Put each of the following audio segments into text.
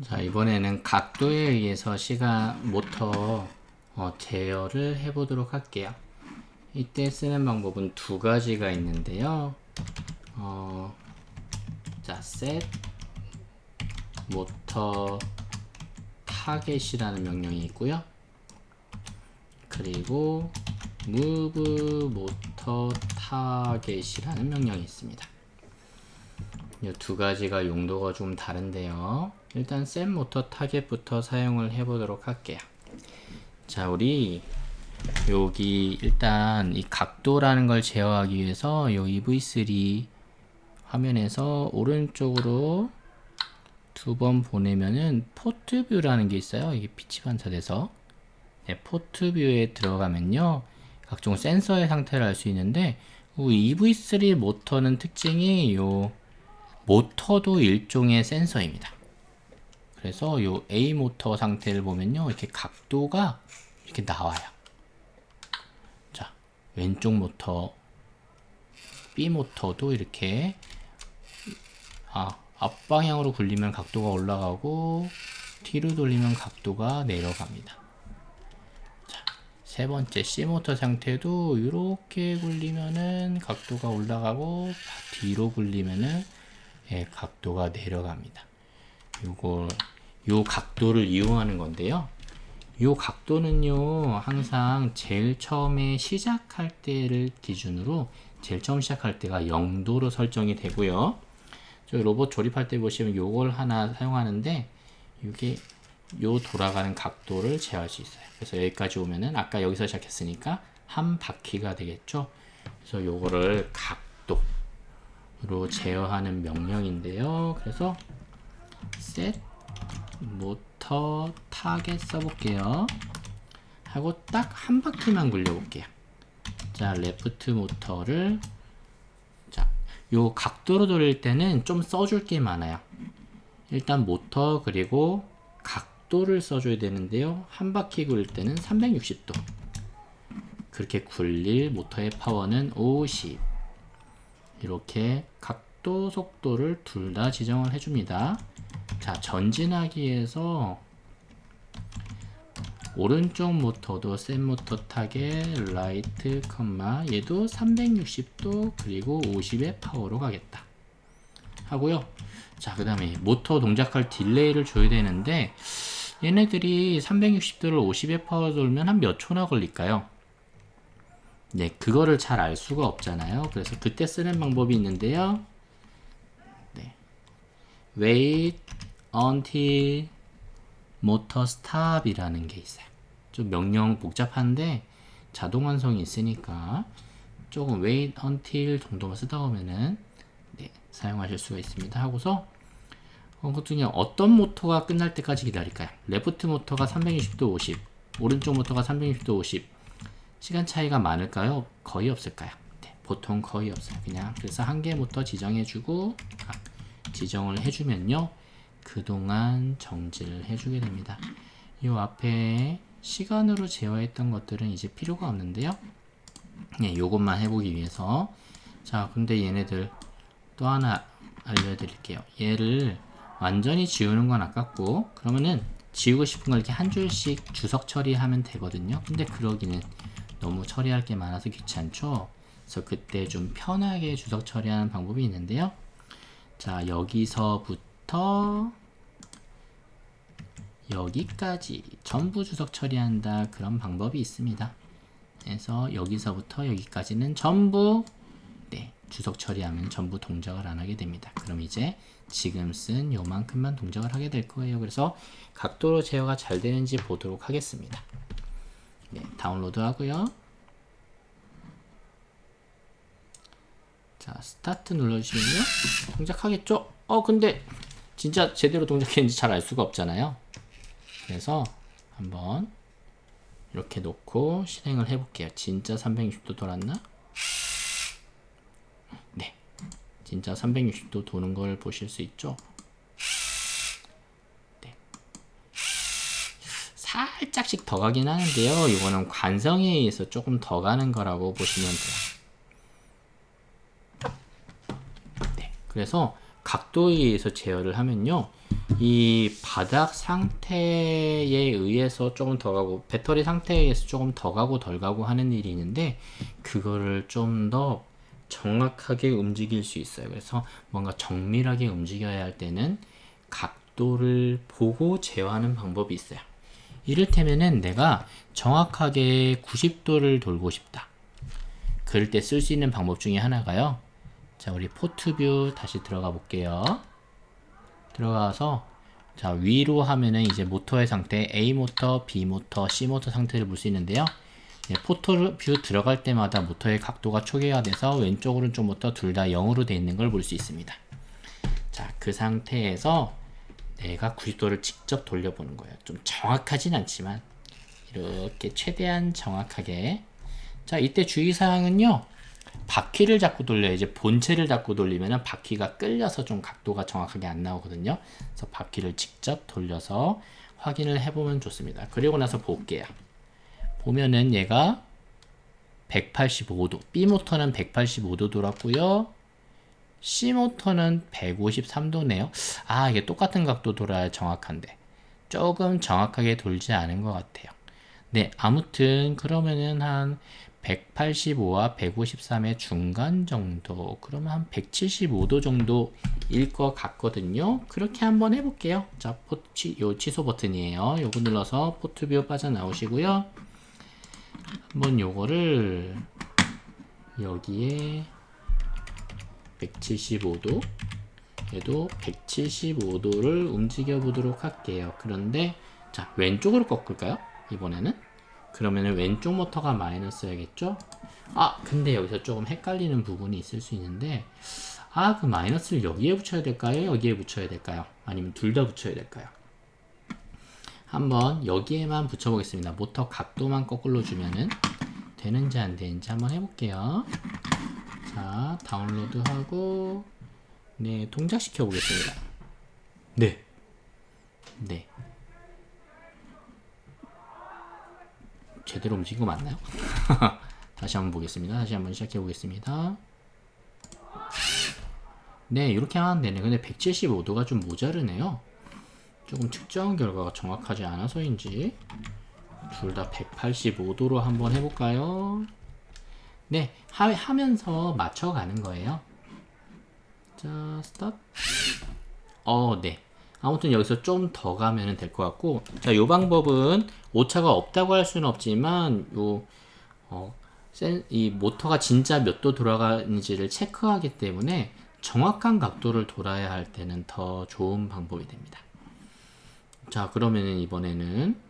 자, 이번에는 각도에 의해서 시간 모터 제어를 해보도록 할게요. 이때 쓰는 방법은 두 가지가 있는데요. 자, set 모터 타겟이라는 명령이 있고요. 그리고 move 모터 타겟이라는 명령이 있습니다. 이 두 가지가 용도가 좀 다른데요. 일단 set 모터 타겟부터 사용을 해보도록 할게요. 자, 우리 여기 일단 이 각도라는 걸 제어하기 위해서 이 EV3 화면에서 오른쪽으로 두 번 보내면은 포트 뷰라는 게 있어요. 이게 빛이 반사돼서 포트 뷰에 들어가면요, 각종 센서의 상태를 알 수 있는데, EV3 모터는 특징이 요 모터도 일종의 센서입니다. 그래서 요 A 모터 상태를 보면요, 이렇게 각도가 이렇게 나와요. 자, 왼쪽 모터 B 모터도 이렇게 앞방향으로 굴리면 각도가 올라가고 뒤로 돌리면 각도가 내려갑니다. 자, 세 번째 C 모터 상태도 이렇게 굴리면은 각도가 올라가고 뒤로 굴리면은 각도가 내려갑니다. 요 각도를 이용하는 건데요. 요 각도는요, 항상 제일 처음에 시작할 때를 기준으로 제일 처음 시작할 때가 0도로 설정이 되고요. 저 로봇 조립할 때 보시면 요걸 하나 사용하는데, 이게 요 돌아가는 각도를 제어할 수 있어요. 그래서 여기까지 오면은 아까 여기서 시작했으니까 한 바퀴가 되겠죠. 그래서 요거를 각도로 제어하는 명령인데요. 그래서 set 모터 타겟 써볼게요. 하고 딱 한 바퀴만 굴려볼게요. 자, 레프트 모터를, 자, 요 각도로 돌릴 때는 좀 써줄 게 많아요. 일단 모터 그리고 각도를 써줘야 되는데요. 한 바퀴 굴릴 때는 360도. 그렇게 굴릴 모터의 파워는 50. 이렇게 각도, 속도를 둘 다 지정을 해줍니다. 자, 전진하기 위해서 오른쪽 모터도 set 모터 타겟 라이트 컴마 얘도 360도 그리고 50의 파워로 가겠다 하고요. 자, 그 다음에 모터 동작할 딜레이를 줘야 되는데, 얘네들이 360도를 50의 파워 돌면 한 몇 초나 걸릴까요? 네, 그거를 잘 알 수가 없잖아요. 그래서 그때 쓰는 방법이 있는데요. 네, wait until motor stop 이라는 게 있어요. 좀 명령 복잡한데 자동 완성이 있으니까 조금 wait until 정도만 쓰다 보면은 사용하실 수가 있습니다. 하고서 그것도 어떤 모터가 끝날 때까지 기다릴까요? 레프트 모터가 360도 50, 오른쪽 모터가 360도 50. 시간 차이가 많을까요? 거의 없을까요? 네, 보통 거의 없어요. 그냥 그래서 한 개 모터 지정해주고 지정을 해주면요, 그동안 정지를 해주게 됩니다. 이 앞에 시간으로 제어했던 것들은 이제 필요가 없는데요. 네, 요것만 해보기 위해서. 자, 근데 얘네들 또 하나 알려드릴게요. 얘를 완전히 지우는 건 아깝고, 그러면은 지우고 싶은 걸 이렇게 한 줄씩 주석 처리하면 되거든요. 근데 그러기는 너무 처리할 게 많아서 귀찮죠. 그래서 그때 좀 편하게 주석 처리하는 방법이 있는데요. 자, 여기서부터 여기까지 전부 주석 처리한다, 그런 방법이 있습니다. 그래서 여기서부터 여기까지는 전부 주석 처리하면 전부 동작을 안 하게 됩니다. 그럼 이제 지금 쓴 요만큼만 동작을 하게 될 거예요. 그래서 각도로 제어가 잘 되는지 보도록 하겠습니다. 네, 다운로드 하고요. 자, 스타트 눌러주시면요, 동작하겠죠? 근데 진짜 제대로 동작했는지 잘 알 수가 없잖아요. 그래서 한번 이렇게 놓고 실행을 해볼게요. 진짜 360도 돌았나? 네, 진짜 360도 도는 걸 보실 수 있죠? 네, 살짝씩 더 가긴 하는데요. 이거는 관성에 의해서 조금 더 가는 거라고 보시면 돼요. 네, 그래서 각도에 의해서 제어를 하면요, 이 바닥 상태에 의해서 조금 더 가고 배터리 상태에 의해서 조금 더 가고 덜 가고 하는 일이 있는데 그거를 좀 더 정확하게 움직일 수 있어요. 그래서 뭔가 정밀하게 움직여야 할 때는 각도를 보고 제어하는 방법이 있어요. 이를테면은 내가 정확하게 90도를 돌고 싶다. 그럴 때 쓸 수 있는 방법 중에 하나가요. 자, 우리 포트뷰 다시 들어가 볼게요. 들어가서 자, 위로 하면은 이제 모터의 상태, A 모터, B 모터, C 모터 상태를 볼 수 있는데요. 포트뷰 들어갈 때마다 모터의 각도가 초기화돼서 왼쪽 오른쪽 모터 둘 다 0으로 되어 있는 걸 볼 수 있습니다. 자, 그 상태에서 내가 90도를 직접 돌려보는 거예요. 좀 정확하진 않지만 이렇게 최대한 정확하게. 자, 이때 주의사항은요. 바퀴를 잡고 돌려야 이제 본체를 잡고 돌리면은 바퀴가 끌려서 좀 각도가 정확하게 안 나오거든요. 그래서 바퀴를 직접 돌려서 확인을 해보면 좋습니다. 그리고 나서 볼게요. 보면은 얘가 185도, B 모터는 185도 돌았고요. C 모터는 153도네요. 아, 이게 똑같은 각도 돌아야 정확한데 조금 정확하게 돌지 않은 것 같아요. 네, 아무튼 그러면은 한 185와 153의 중간 정도, 그러면 한 175도 정도일 것 같거든요. 그렇게 한번 해볼게요. 자, 요 취소 버튼이에요. 요거 눌러서 포트뷰 빠져나오시고요. 한번 요거를 여기에 175도, 얘도 175도를 움직여 보도록 할게요. 그런데 자, 왼쪽으로 꺾을까요? 이번에는? 그러면은 왼쪽 모터가 마이너스야겠죠? 아, 근데 여기서 조금 헷갈리는 부분이 있을 수 있는데, 아, 그 마이너스를 여기에 붙여야 될까요? 여기에 붙여야 될까요? 아니면 둘 다 붙여야 될까요? 한번 여기에만 붙여보겠습니다. 모터 각도만 거꾸로 주면은 되는지 안 되는지 한번 해볼게요. 자, 다운로드하고 네, 동작시켜 보겠습니다. 네. 네. 제대로 움직인 거 맞나요? 다시 한번 보겠습니다. 다시 한번 시작해 보겠습니다. 네, 이렇게 하면 되네. 근데 175도가 좀 모자르네요. 조금 측정 결과가 정확하지 않아서인지 둘 다 185도로 한번 해볼까요? 네, 하면서 맞춰가는 거예요. 자, 스탑. 네. 아무튼 여기서 좀 더 가면 될 것 같고, 자, 요 방법은 오차가 없다고 할 수는 없지만, 이 모터가 진짜 몇 도 돌아가는지를 체크하기 때문에 정확한 각도를 돌아야 할 때는 더 좋은 방법이 됩니다. 자, 그러면은 이번에는,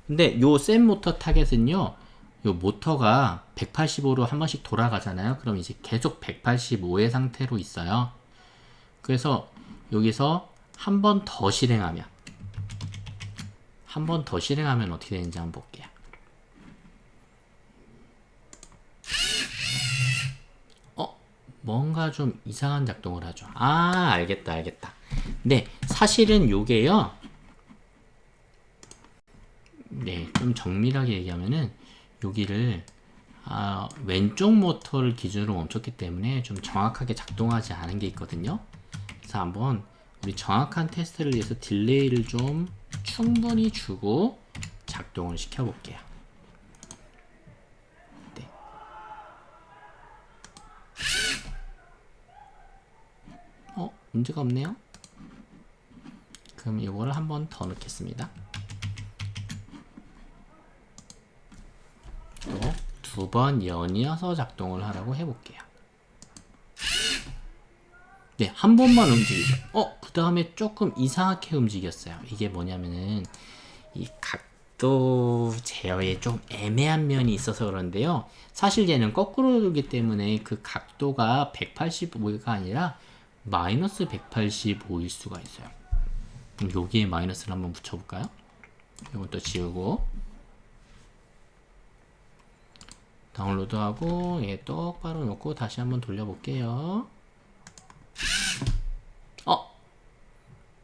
근데 요 센 모터 타겟은요, 요 모터가 185로 한 번씩 돌아가잖아요. 그럼 이제 계속 185의 상태로 있어요. 그래서 여기서 한 번 더 실행하면 어떻게 되는지 한번 볼게요. 뭔가 좀 이상한 작동을 하죠. 아, 알겠다. 네, 사실은 요게요. 네, 좀 정밀하게 얘기하면은 여기를 왼쪽 모터를 기준으로 멈췄기 때문에 좀 정확하게 작동하지 않은 게 있거든요. 그래서 한번 우리 정확한 테스트를 위해서 딜레이를 좀 충분히 주고 작동을 시켜 볼게요. 네. 문제가 없네요. 그럼 이거를 한번 더 넣겠습니다. 또 두 번 연이어서 작동을 하라고 해볼게요. 네, 한 번만 움직이죠. 그 다음에 조금 이상하게 움직였어요. 이게 뭐냐면은 이 각도 제어에 좀 애매한 면이 있어서 그런데요. 사실 얘는 거꾸로 돌기 때문에 그 각도가 185가 아니라 마이너스 185일 수가 있어요. 그럼 여기에 마이너스를 한번 붙여볼까요? 이것도 지우고 다운로드하고 얘 똑바로 놓고 다시 한번 돌려볼게요.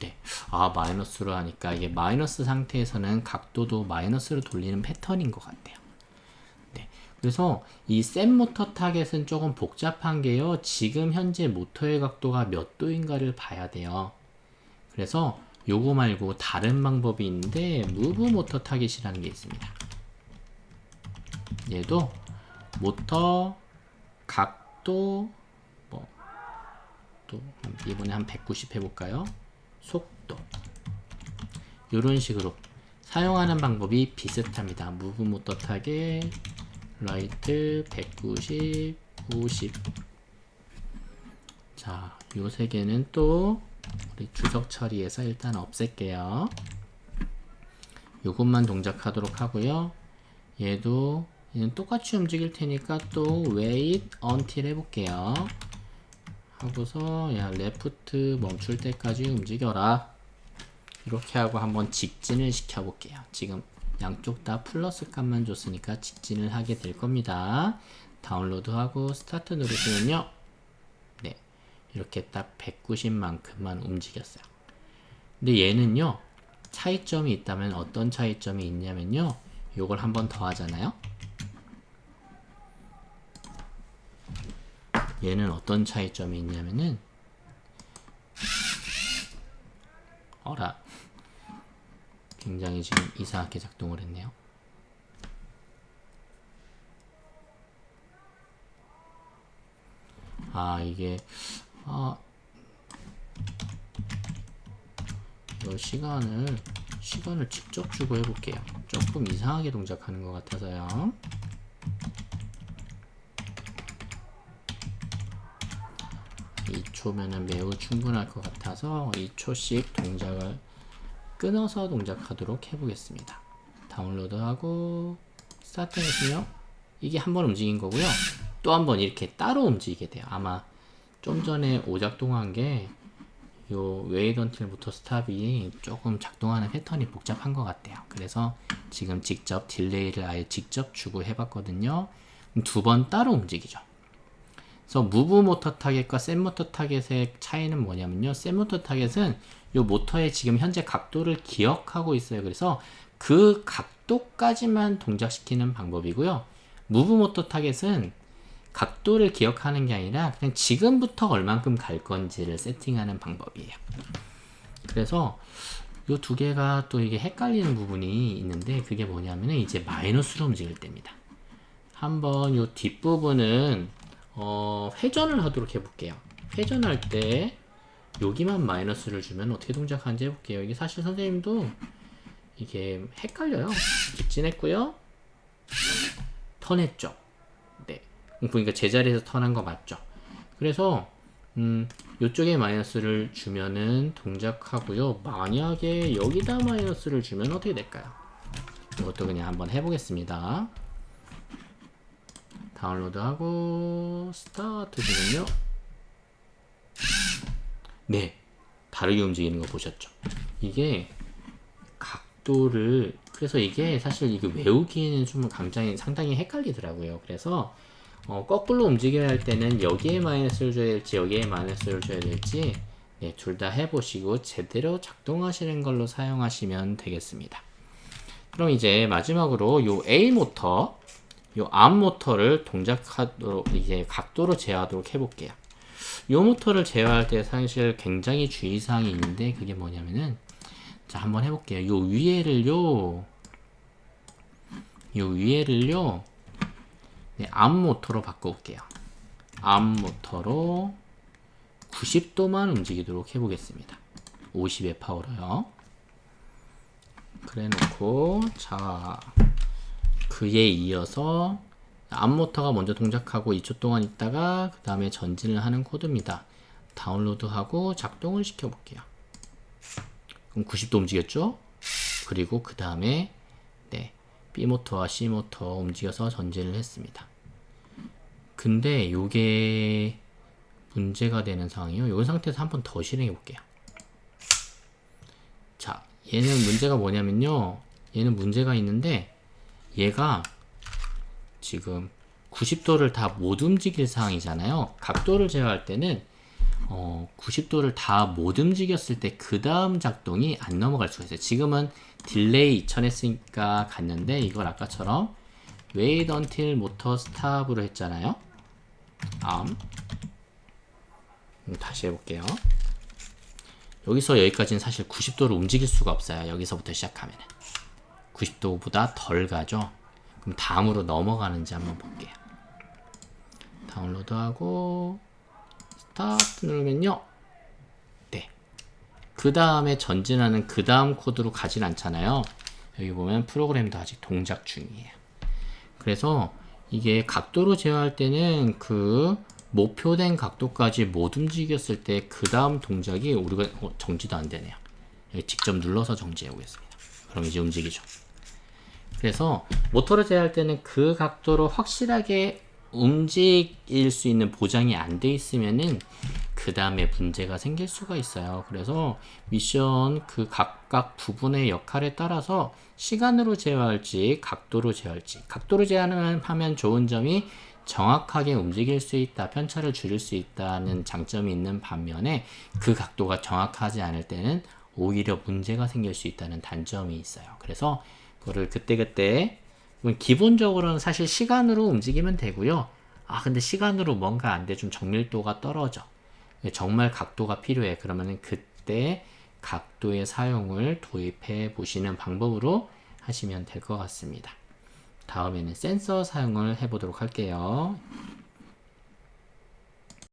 네. 마이너스로 하니까 이게 마이너스 상태에서는 각도도 마이너스로 돌리는 패턴인 것 같아요. 네. 그래서 이 센 모터 타겟은 조금 복잡한 게요. 지금 현재 모터의 각도가 몇 도인가를 봐야 돼요. 그래서 요거 말고 다른 방법이 있는데 무브 모터 타겟이라는 게 있습니다. 얘도 모터 각도 또 이번에 한 190 해볼까요? 속도 이런 식으로 사용하는 방법이 비슷합니다. 무브 모터 타겟 라이트 190 50 자, 요 세 개는 또 우리 주석 처리해서 일단 없앨게요. 요것만 동작하도록 하고요. 얘는 똑같이 움직일 테니까 또 wait until 해볼게요. 하고서 야 레프트 멈출 때까지 움직여라. 이렇게 하고 한번 직진을 시켜볼게요. 지금 양쪽 다 플러스 값만 줬으니까 직진을 하게 될 겁니다. 다운로드하고 스타트 누르시면요. 네, 이렇게 딱 190만큼만 움직였어요. 근데 얘는요. 차이점이 있다면 어떤 차이점이 있냐면요. 요걸 한 번 더 하잖아요. 얘는 어떤 차이점이 있냐면은 어라 굉장히 지금 이상하게 작동을 했네요. 이게 이 시간을 직접 주고 해볼게요. 조금 이상하게 동작하는 것 같아서요. 2초면은 매우 충분할 것 같아서 2초씩 동작을 끊어서 동작하도록 해보겠습니다. 다운로드하고 스타트 해주시면 이게 한 번 움직인 거고요. 또 한 번 이렇게 따로 움직이게 돼요. 아마 좀 전에 오작동한 게 요 wait until부터 스탑이 조금 작동하는 패턴이 복잡한 것 같아요. 그래서 지금 직접 딜레이를 아예 직접 주고 해봤거든요. 두 번 따로 움직이죠. 그래서 무브 모터 타겟과 셋 모터 타겟의 차이는 뭐냐면요. 셋 모터 타겟은 요 모터의 지금 현재 각도를 기억하고 있어요. 그래서 그 각도까지만 동작시키는 방법이고요. 무브 모터 타겟은 각도를 기억하는 게 아니라 그냥 지금부터 얼만큼 갈 건지를 세팅하는 방법이에요. 그래서 요 두 개가 또 이게 헷갈리는 부분이 있는데 그게 뭐냐면은 이제 마이너스로 움직일 때입니다. 한번 요 뒷부분은 회전을 하도록 해볼게요. 회전할 때 여기만 마이너스를 주면 어떻게 동작하는지 해볼게요. 이게 사실 선생님도 이게 헷갈려요. 직진했고요. 턴했죠. 네. 그러니까 제자리에서 턴한 거 맞죠? 그래서 이쪽에 마이너스를 주면은 동작하고요. 만약에 여기다 마이너스를 주면 어떻게 될까요? 이것도 그냥 한번 해보겠습니다. 다운로드하고 스타트 주면요. 네, 다르게 움직이는 거 보셨죠? 이게 각도를 그래서 이게 사실 이게 외우기에는 좀 상당히 헷갈리더라고요. 그래서 거꾸로 움직여야 할 때는 여기에 마이너스를 줘야 될지 여기에 마이너스를 줘야 될지 네, 둘 다 해보시고 제대로 작동하시는 걸로 사용하시면 되겠습니다. 그럼 이제 마지막으로 요 A 모터 요 암 모터를 동작하도록 이제 각도로 제어하도록 해볼게요. 요 모터를 제어할 때 사실 굉장히 주의사항이 있는데 그게 뭐냐면은 자 한번 해볼게요. 요 위에를요 네, 암 모터로 바꿔볼게요. 암 모터로 90도만 움직이도록 해보겠습니다. 50의 파워로요. 그래 놓고 자 그에 이어서 암 모터가 먼저 동작하고 2초 동안 있다가 그 다음에 전진을 하는 코드입니다. 다운로드하고 작동을 시켜볼게요. 그럼 90도 움직였죠? 그리고 그 다음에 네, B 모터와 C 모터 움직여서 전진을 했습니다. 근데 요게 문제가 되는 상황이요. 이 상태에서 한 번 더 실행해 볼게요. 자, 얘는 문제가 뭐냐면요. 얘는 문제가 있는데 얘가 지금 90도를 다 못 움직일 상황이잖아요. 각도를 제어할 때는 90도를 다 못 움직였을 때 그 다음 작동이 안 넘어갈 수가 있어요. 지금은 딜레이 2000 했으니까 갔는데 이걸 아까처럼 wait until motor stop으로 했잖아요. 다시 해볼게요. 여기서 여기까지는 사실 90도로 움직일 수가 없어요. 여기서부터 시작하면 90도보다 덜 가죠. 그럼 다음으로 넘어가는지 한번 볼게요. 다운로드하고 스타트 누르면요. 네. 그 다음에 전진하는 그 다음 코드로 가진 않잖아요. 여기 보면 프로그램도 아직 동작 중이에요. 그래서 이게 각도로 제어할 때는 그 목표된 각도까지 못 움직였을 때 그 다음 동작이 우리가 정지도 안 되네요. 여기 직접 눌러서 정지해 보겠습니다. 그럼 이제 움직이죠. 그래서 모터를 제어할 때는 그 각도로 확실하게 움직일 수 있는 보장이 안 돼 있으면은 그 다음에 문제가 생길 수가 있어요. 그래서 미션 그 각각 부분의 역할에 따라서 시간으로 제어할지 각도로 제어할지, 각도로 제어하면 좋은 점이 정확하게 움직일 수 있다, 편차를 줄일 수 있다는 장점이 있는 반면에 그 각도가 정확하지 않을 때는 오히려 문제가 생길 수 있다는 단점이 있어요. 그래서 그거를 그때그때 기본적으로는 사실 시간으로 움직이면 되고요. 아 근데 시간으로 뭔가 안 돼, 좀 정밀도가 떨어져, 정말 각도가 필요해, 그러면은 그때 각도의 사용을 도입해 보시는 방법으로 하시면 될 것 같습니다. 다음에는 센서 사용을 해 보도록 할게요.